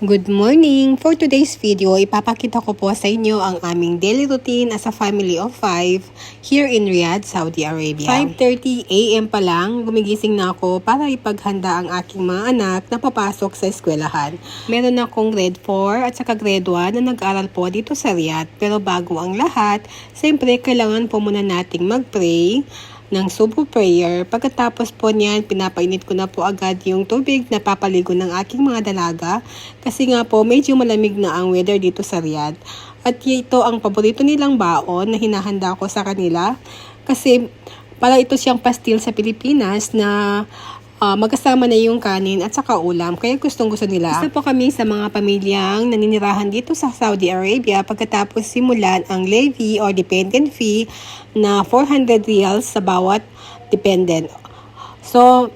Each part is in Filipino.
Good morning! For today's video, ipapakita ko po sa inyo ang aming daily routine as a family of 5 here in Riyadh, Saudi Arabia. 5:30 AM pa lang, gumigising na ako para ipaghanda ang aking mga anak na papasok sa eskwelahan. Meron akong grade 4 at saka grade 1 na nag-aral po dito sa Riyadh. Pero bago ang lahat, siyempre kailangan po muna nating mag-pray ng subuh prayer. Pagkatapos po niyan, pinapainit ko na po agad yung tubig na papaligo ng aking mga dalaga kasi nga po medyo malamig na ang weather dito sa Riyadh. At ito ang paborito nilang baon na hinahanda ko sa kanila kasi para ito siyang pastil sa Pilipinas na magkasama na yung kanin at saka ulam. Kaya gustong gusto nila. Isa po kami sa mga pamilyang naninirahan dito sa Saudi Arabia pagkatapos simulan ang levy or dependent fee na 400 riyals sa bawat dependent. So,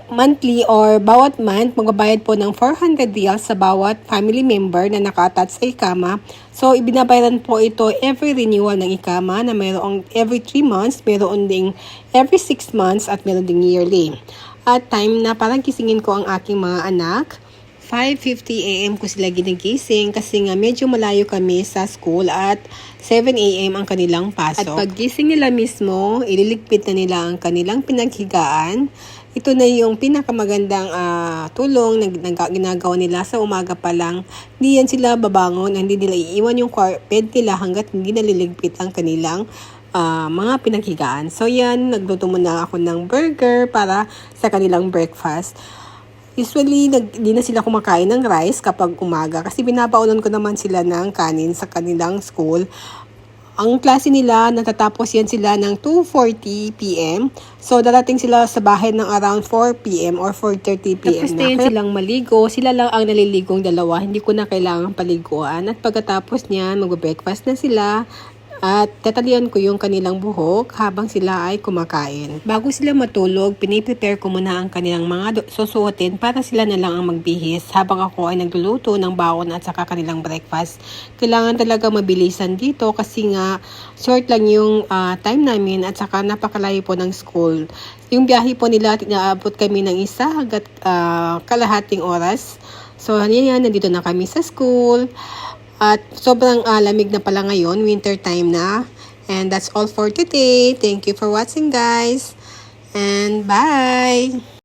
monthly or bawat month, magbabayad po ng 400 riyals sa bawat family member na naka-attach sa ikama. So, ibinabayaran po ito every renewal ng ikama na mayroong every 3 months, mayroon ding every 6 months at mayroon ding yearly. At time na parang kisingin ko ang aking mga anak. 5:50 AM ko sila ginigising kasi nga medyo malayo kami sa school at 7 AM ang kanilang pasok. At paggising nila mismo, ililigpit na nila ang kanilang pinaghigaan. Ito na yung pinakamagandang tulong na ginagawa nila sa umaga pa lang. Hindi yan sila babangon, hindi nila iiwan yung bed nila hanggat hindi naliligpit ang kanilang mga pinaghigaan. So yan, nagluto muna ako ng burger para sa kanilang breakfast. Usually, hindi na sila kumakain ng rice kapag umaga kasi binabaonan ko naman sila ng kanin sa kanilang school. Ang klase nila, natatapos yan sila ng 2:40 PM. So, darating sila sa bahay ng around 4 PM or 4:30 PM. Tapos na yan silang maligo. Sila lang ang naliligong dalawa. Hindi ko na kailangang paliguan. At pagkatapos niyan, mag-breakfast na sila. At tatalian ko yung kanilang buhok habang sila ay kumakain. Bago sila matulog, piniprepare ko muna ang kanilang mga susuotin para sila na lang ang magbihis habang ako ay nagluluto ng baon at saka kanilang breakfast. Kailangan talaga mabilisan dito kasi nga short lang yung time namin at saka napakalayo po ng school. Yung biyahe po nila, inaabot kami ng 1 hanggat kalahating oras. So, yan, nandito na kami sa school. At sobrang lamig na pala ngayon, winter time na. And that's all for today. Thank you for watching, guys. And bye!